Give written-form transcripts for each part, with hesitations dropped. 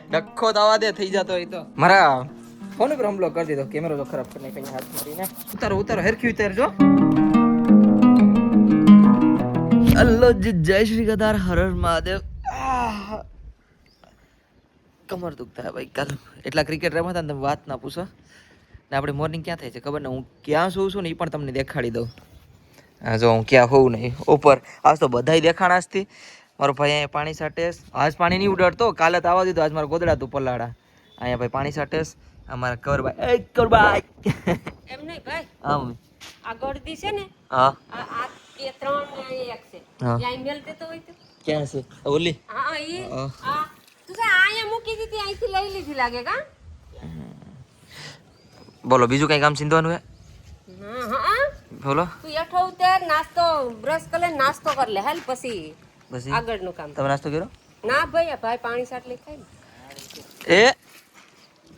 ડખો દવા દે થઈ જતો હોય તો મારા ફોન ઉપર હમલો કરી દીધો કેમેરો તો ખરાબ કરીને કઈ હાથ મારીને ઉતારો હેરખી ઉતારજો અલ્લો જય શ્રી ગદાર હર મહાદેવ કમર દુખતા હે ભાઈ કાલ એટલા ક્રિકેટ રમતા ને તમે વાત ના પૂછો ને આપણે મોર્નિંગ ક્યાં થાય છે ખબર ને હું ક્યાં સુઉં છું ને એ પણ તમને દેખાડી દઉં હા જો હું ક્યાં હોઉં નહીં ઉપર આજ તો બધાય દેખાણા જ થી મારો ભાઈ અહીંયા પાણી સાટેસ આજ પાણી નહીં ઉડાડતો કાલે તો આવવા દીધો આજ મારા ગોદડા તું પલાડા અહીંયા ભાઈ પાણી સાટેસ અમારા કવરભાઈ કવરભાઈ એમ નહીં ભાઈ આમ આ ગળદી છે ને હા આ બે ત્રણ ને એક છે હા ત્યાં મેલ દેતો હોય તો ક્યાં છે ઓલી હા ઈ આ તું છે આયા મૂકી દીધી અહીંથી લઈ લીધી લાગે કા બોલો બીજું કઈ કામ ચિંતવાનું હે હા હા બોલો તું એઠો ઉતર નાસ્તો બ્રશ કરે નાસ્તો કર લે હાલ પછી બસ આગળનું કામ તમે નાસ્તો કર્યો ના ભાઈ ભાઈ પાણી સાટ લઈ ખાય ને એ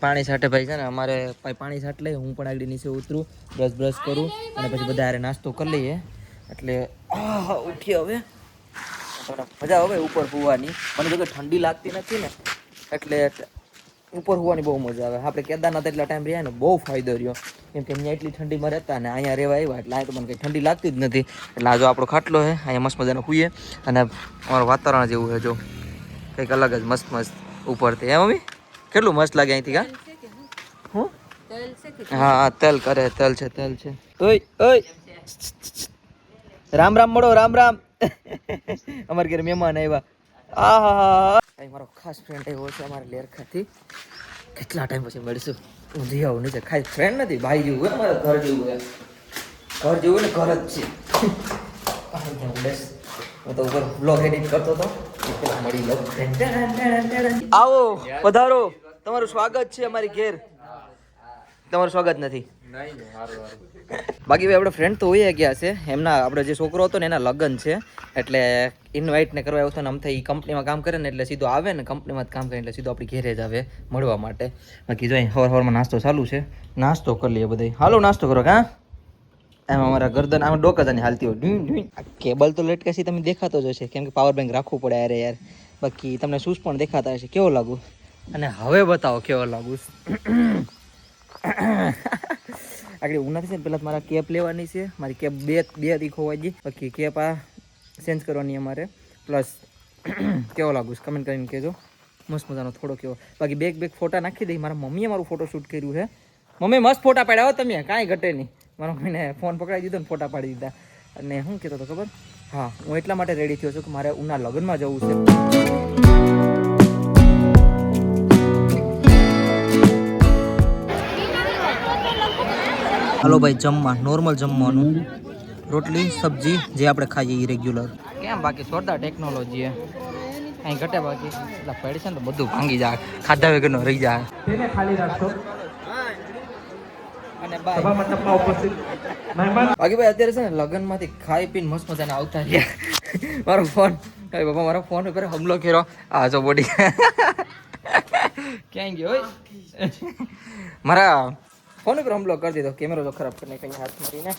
પાણી છાંટે ભાઈ છે ને અમારે પાણી છાંટ લઈ હું પણ આગળ નીચે ઉતરું બ્રશ કરું અને પછી બધા હારે નાસ્તો કરી લઈએ એટલે ઉઠી હવે મજા આવે ઉપર હોવાની મને જો કે ઠંડી લાગતી નથી ને એટલે ઉપર હોવાની બહુ મજા આવે આપણે કેદારનાથ એટલા ટાઈમ રહ્યા ને બહુ ફાયદો રહ્યો કેમ કે અહીંયા એટલી ઠંડીમાં રહેતા ને અહીંયા રહેવા આવ્યા એટલે અહીંયા તો મને કંઈ ઠંડી લાગતી જ નથી એટલે આ જો આપણો ખાટલો છે અહીંયા મસ્ત મજાનો હુઈએ અને અમારું વાતાવરણ જેવું છે જો કંઈક અલગ જ મસ્ત મસ્ત ઉપરથી હે મમ્મી કેટલું મસ્ત લાગે અહીંથી કા હું હા તેલ કરે તેલ છે ઓય રામ રામ મળો રામ રામ અમારે ઘરે મહેમાન આવ્યા આ મારો ખાસ ફ્રેન્ડ આવ્યો છે અમારા લેરખાથી કેટલા ટાઈમ પછી મળીશું હું જઈ આવું નીચે ખાસ ફ્રેન્ડ નથી ભાઈ જેવું હોય મારા ઘર જેવું હોય ને ઘર જ છે હું તો ઉપર બ્લોગ એડિટ કરતો હતો મળી લો આવો પધારો તમારું સ્વાગત છે અમારી ઘેર તમારું સ્વાગત નથી બાકી ભાઈ આપણે ફ્રેન્ડ તો હોઈએ ગયા છે એમના આપણે જે છોકરો હતો ને એના લગ્ન છે એટલે ઇન્વાઇટ ને કરવા આવ્યો હતો ને આમ થઈ કંપનીમાં કામ કરે ને એટલે સીધો આવે ને કંપનીમાં જ કામ કરે એટલે સીધો આપણી ઘેરે જ આવે મળવા માટે બાકી જો સવારમાં નાસ્તો ચાલુ છે નાસ્તો કરી લઈએ બધા હાલો નાસ્તો કરો કાં એમ અમારા ગરદન આમ ડોકાજાની હાલતી હોય કેબલ તો લટકાશી તમે દેખાતો જ હશે કેમ કે પાવર બેંક રાખવું પડે અરે યાર બાકી તમને શૂઝ પણ દેખાતા હશે કેવો લાગુ અને હવે બતાવો કેવો લાગુ આગળ ઉનાથી છે ને પહેલાં મારા કેપ લેવાની છે મારી કેપ બે દી ખોવાઈ ગઈ બાકી કેપ આ ચેન્જ કરવાની અમારે પ્લસ કેવો લાગુ છે કમેન્ટ કરીને કહેજો મસ્ત મજાનો થોડો કેવો બાકી બેગ ફોટા નાખી દઈ મારા મમ્મીએ મારું ફોટોશૂટ કર્યું છે મમ્મી મસ્ત ફોટા પાડ્યા હો તમે કાંઈ ઘટે નહીં મારા મમ્મીને ફોન પકડાવી દીધો ને ફોટા પાડી દીધા અને શું કહેતો હતો ખબર હા હું એટલા માટે રેડી થયો છું કે મારે ઉના લગ્નમાં જવું છે હાલો ભાઈ જમવા નોર્મલ જમવાનું રોટલી સબ્જી જે આપણે ખાઈએ એ રેગ્યુલર કેમ બાકી જોરદાર ટેકનોલોજી અહીં ઘટે બાકી એટલે પેડ છે ને તો બધું ભાંગી જાય ખાધા વગરનો રહી જાય ખાલી રાખશો અને બાકી ભાઈ અત્યારે છે ને લગ્નમાંથી ખાઈ પીને મસ્ત મજાના આવતા રહ્યા મારો ફોન બાપા મારો ફોન ઉપર હમલો કર્યો આ જો બોડી ક્યાં ગયો હોય મારા ફોન ઉપર હમલો કરી દીધો કેમેરો તો ખરાબ કરીને કંઈ હાથ મારીને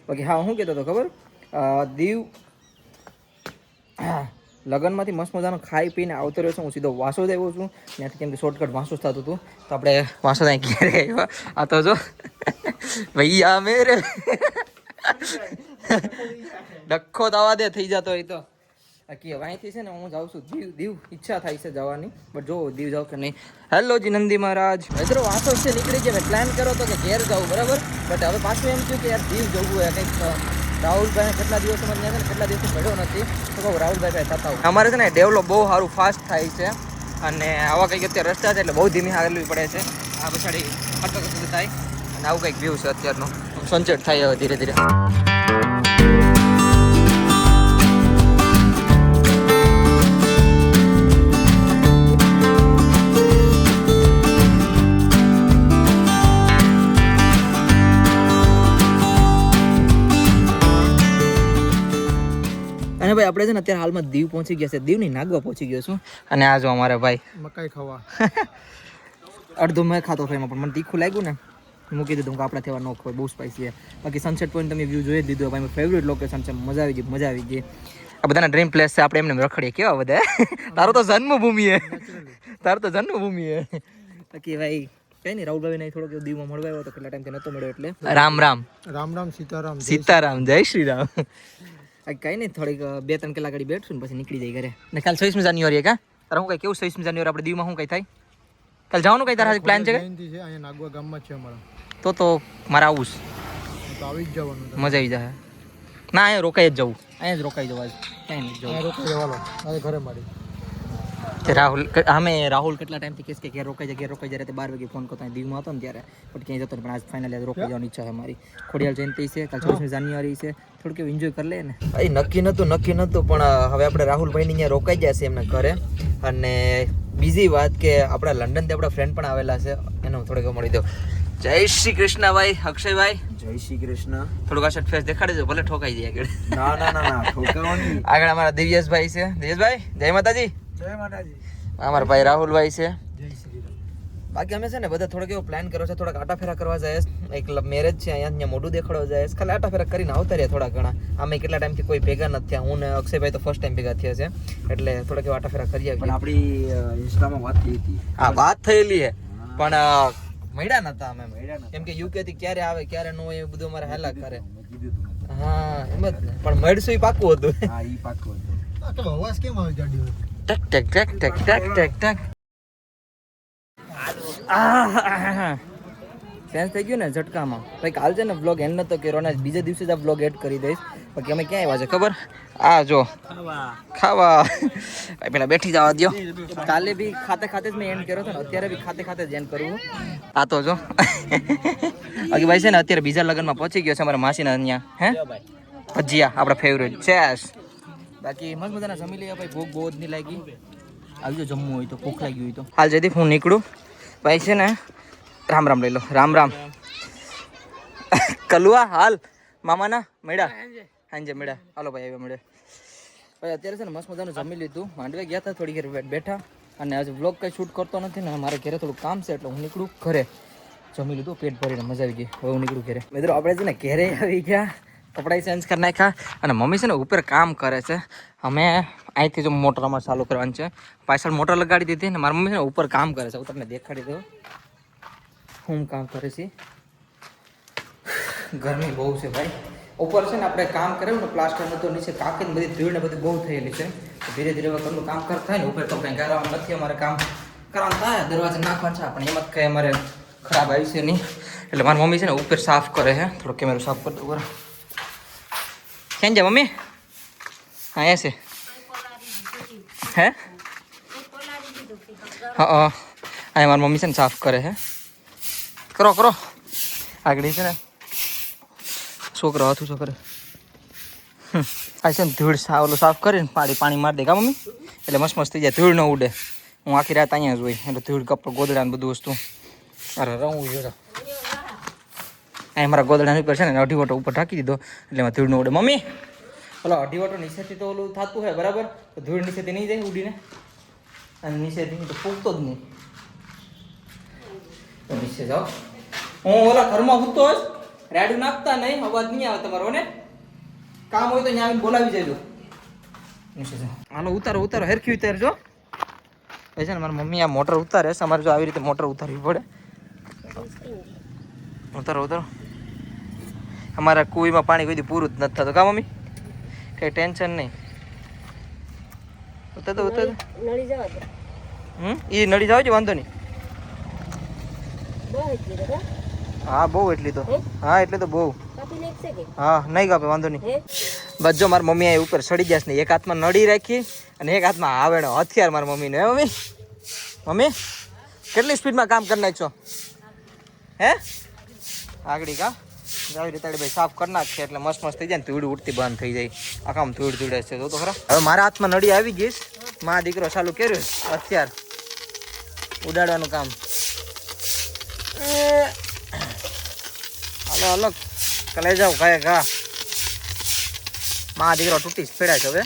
બાકી હા હું કહેતો હતો ખબર દીવ લગ્નમાંથી મસ્ત મજાનો ખાઈ પીને આવતો રહ્યો છું હું સીધો વાસોદ આવ્યો છું ત્યાંથી કેમ કે શોર્ટકટ વાસોદ થતું હતું તો આપણે વાસોદ અહીં ક્યારે આવ્યા આ તો જો ભૈયા મેરે ડખો દવા દે થઈ જતો હોય તો બાકી હવે અહીંથી છે ને હું જાઉં છું દીવ ઈચ્છા થાય છે જવાની બટ જો દીવ જાઉં કે નહીં હેલો જી નંદી મહારાજ મિત્રો વાસો છે નીકળી ગયા મેં પ્લાન કર્યો હતો કે ઘેર જાઉં બરાબર બટ હવે પાછું એમ થયું કે યાર દીવ જવું હોય કંઈક રાહુલભાઈ કેટલા દિવસો મને છે ને કેટલા દિવસો મળ્યો નથી તો કહું રાહુલભાઈ થતા હોય અમારે છે ને ડેવલપ બહુ સારું ફાસ્ટ થાય છે અને આવા કંઈક અત્યારે રસ્તા છે એટલે બહુ ધીમી હાલવી પડે છે આ પછાડી ફટક સુધી થાય અને આવું કંઈક વ્યૂ છે અત્યારનો સનસેટ થાય હવે ધીરે ધીરે અને ભાઈ આપણે છે ને અત્યારે હાલમાં દીવ પહોંચી ગયા છે દીવની નાગવા પહોંચી ગયો છું અને આ જો અમારે ભાઈ મકાઈ ખાવા અડધું મેં ખાતો એમાં પણ મને તીખું લાગ્યું ને મૂકી દીધું કે આપણા થવા ન ખવાય બહુ સ્પાઈસી છે બાકી સનસેટ પોઈન્ટ તમે વ્યૂ જોઈ જ દીધો ભાઈ ફેવરેટ લોકેશન છે મજા આવી ગઈ આ બધાના ડ્રીમ પ્લેસ છે, આપણે એમને રખડીએ કેવા બધા. તારો તો જન્મભૂમિ હે, તારો તો જન્મભૂમિ હે. બાકી ભાઈ કઈ નહીં, રાહુલભાઈ ને થોડોક દીવમાં મળવા આવ્યો તો કેટલા ટાઈમથી નતો મળ્યો એટલે રામ રામ રામ રામ સીતારામ સીતારામ જય શ્રી રામ. કઈ નહીં, થોડીક 2-3 કલાક ગાડી બેઠશું ને પછી નીકળી જાય ઘરે. ને કાલ 26મી જાન્યુઆરી કા તારે હું કઈ કેવું 26મી જાન્યુઆરી આપણે દીવમાં શું કઈ થાય? કાલ જવાનું કઈ તારા પ્લાન છે કે? જયંતિ છે અહીંયા નાગવા ગામમાં છે અમારા, તો મારે આવું તો આવી જ જવાનું. મજા આવી જાય. ના અહીંયા રોકાઈ જ જવું, અહીંયા જ રોકાઈ જવા, ક્યાંય નહીં જવું. રોકાઈ જવાનો આજે ઘરે મારી રાહુલ રાહુલ કેટલા ટાઈમથી કેસ કે ઘેર રોકાઈ જાય 12 વાગે ફોન કરતો દીવમાં હતો ને ત્યારે, પણ ક્યાંય જતો પણ આજ ફાઇનલી રોકાઈ જવાની ઈચ્છા છે મારી. ખોડિયાલ જયંતિ છે, કાલ 26મી જાન્યુઆરી છે, થોડુંક એન્જોય કરી લે ને. ભાઈ નક્કી નહોતું પણ હવે આપણે રાહુલભાઈની અહીંયા રોકાઈ જશે એમના ઘરે. અને બીજી વાત કે આપણા લંડનથી આપણા ફ્રેન્ડ પણ આવેલા છે, એને હું થોડીક મળી દઉં. જય શ્રી કૃષ્ણ ભાઈ અક્ષયભાઈ. જય શ્રી કૃષ્ણ. થોડુંક આ ફેસ દેખાડી દો, ભલે ઠોકાઈ જાય આગળ. ના ઠોકાવાની. આગળ અમારા દિવ્યેશભાઈ છે. દિવ્યેશભાઈ જય માતાજી. જય માતાજી. અમારા ભાઈ રાહુલભાઈ છે. જય શ્રી રામ. બાકી અમે છે ને બધા થોડોક એવો પ્લાન કર્યો છે, થોડાક આટા ફેરા કરવા જાય. એક મેરેજ છે અહીંયા મોઢું દેખાડવા જાય, ખાલી આટા ફેરા કરીને આવતા રહ્યા થોડા ઘણા. અમે કેટલા ટાઈમથી કોઈ ભેગા નથી થયા, હું ને અક્ષયભાઈ તો ફર્સ્ટ ટાઈમ ભેગા થયા છે, એટલે થોડાક એવા આટા ફેરા કરી પણ આવીએ. આપણી ઇન્સ્ટામાં વાત થઈ હતી. હા વાત થયેલી છે, પણ મળ્યા નતા અમે. કેમ કે યુકે થી ક્યારે આવે ક્યારે ન હોય એ બધું અમારે હેલા કરે. મેં કીધું તું. હા એમ જ ને. પણ મળશું એ પાકું હતું. હા ઈ પાક્કું હતું. આ તો અવાજ કેમ આવે ગાડી હોય? ટક ટક ટક ટક ટક ટક ટક. ચેન્જ થઈ ગયું ને ઝટકામાં. ભાઈ કાલ છે ને વ્લોગ એન્ડ નતો કર્યો ને બીજા દિવસે જ આ વ્લોગ એડ કરી દઈશ. બાકી અમે ક્યાં આવ્યા છે ખબર? આ જો ખાવા. ભાઈ પેલા બેઠી જવા દો. કાલે બી ખાતે જ મેં એન્ડ કર્યો હતો ને, અત્યારે બી ખાતે જ એન્ડ કરું. આ તો જો બાકી ભાઈ છે ને અત્યારે બીજા લગ્નમાં પહોંચી ગયો છે અમારા માસીના અહીંયા. હે ભજીયા આપણા ફેવરેટ ચેસ. બાકી મસ્ત મજાના જમી લઈએ ભાઈ. ભૂખ બહુ જ નહીં લાગી. આવી જો જમવું હોય તો, ભૂખ લાગી હોય તો. હાલ જયદીપ હું નીકળું. ભાઈ છે ને રામ રામ લઈ લો. રામ રામ કલુઆ હાલ મામાના મેળા હાંજે મેળા. હાલો ભાઈ હવે મળે. ભાઈ અત્યારે છે ને મસ્ત મજાનું જમી લીધું. માંડવે ગયા હતા, થોડી ઘેર બેઠા. અને આજે વ્લોગ કંઈ શૂટ કરતો નથી ને મારે ઘરે થોડું કામ છે, એટલે હું નીકળું ઘરે. જમી લીધું, પેટ ભરીને મજા આવી ગઈ. હવે હું નીકળું ઘરે. મિત્રો આપણે છે ને ઘરે આવી ગયા, કપડાં ચેન્જ કરી નાખ્યા. અને મમ્મી છે ને ઉપર કામ કરે છે. અમે અહીંથી જો મોટર અમારે ચાલુ કરવાની છે, પાછળ મોટર લગાડી દીધી ને મારી મમ્મી છે ને ઉપર કામ કરે છે. હું તમને દેખાડી દઉં હું કામ કરે છે. ગરમી બહુ છે ભાઈ. ઉપર છે ને આપણે કામ કર્યું ને પ્લાસ્ટર તો નીચે કાંકરી બધી ધૂળ ને બધી બહુ થયેલી છે. ધીરે ધીરે ઘરનું કામ થાય ને ઉપર તો કંઈ કરવાનું નથી. અમારે કામ કરવાનું થાય, દરવાજા નાખવાનું છે, પણ એમાં કંઈ અમારે ખરાબ આવી છે નહીં. એટલે મારી મમ્મી છે ને ઉપર સાફ કરે છે. થોડો કેમેરો સાફ કરી દઉં. ક્યાં જાય મમ્મી? હા એ છે. હે હા અહીંયા મારી મમ્મી છે ને સાફ કરે છે. કરો આગળ છે ને છોકરો હાથું છો કરે. આ છે ને ધૂળ ઓલું સાફ કરીને પાણી મારી દે કા મમ્મી, એટલે મસ્ત થઈ જાય, ધૂળ ન ઉડે. હું આખી રાત અહીંયા જ હોય એટલે ધૂળ કપડો ગોદડા ને બધું વસ્તુ. અરે હું જોતા અહીંયા મારા ગોદડા ઉપર છે ને અઢી વટો ઉપર ઢાંકી દીધો એટલે એમાં ધૂળ ન ઉડે. મમ્મી ઓલો અઢી વટો નીચેથી તો ઓલું થતું હોય બરાબર, તો ધૂળ નીચેથી નહીં જાય ઉડીને, અને નીચેથી તો ફૂગતો જ નહીં. તો નીચે જાઓ. હું ઓલા ઘરમાં સૂતો જ રેડું નાખતા નહીં, અવાજ નહીં આવે તમારો ને. કામ હોય તો ત્યાં આવીને બોલાવી જાય. નીચે જાઓ. હાલો ઉતારો હેરખી ઉતારજો. પછી છે ને મારી મમ્મી આ મોટર ઉતારે છે. અમારે જો આવી રીતે મોટર ઉતારવી પડે. ઉતારો. અમારા કુવીમાં પાણી કોઈ દી પૂરું જ નથી થતું કા મમ્મી? કઈ ટેન્શન નહીં. ઉતાર નળી જવા દે. એ નડી જાવ છે વાંધો નહીં. બહુ એટલી તો હા બહુ એટલી તો. હા એટલે તો બહુ. કાપી નાખશે કે? હા નહીં કાપે વાંધો નહીં. બસ જો મારી મમ્મી આ ઉપર ચડી જશે ને, એક હાથમાં નડી રાખી અને એક હાથમાં આવેણો હથિયાર મારી મમ્મીને. હે મમ્મી કેટલી સ્પીડમાં કામ કરી નાખશો? હે આગળી કા આવી રીતે ભાઈ સાફ કરી નાખશે એટલે મસ્ત થઈ જાય ને, ધૂળ ઉડતી બંધ થઈ જાય. આખામ ધૂળ છે જો તો ખરા. હવે મારા હાથમાં નડી આવી ગઈશ. મા દીકરો ચાલુ કર્યું હથિયાર ઉડાડવાનું કામ. હાલો કલે જાવ ઘા મા દીકરો તૂટી જ ફેડાય છે હવે.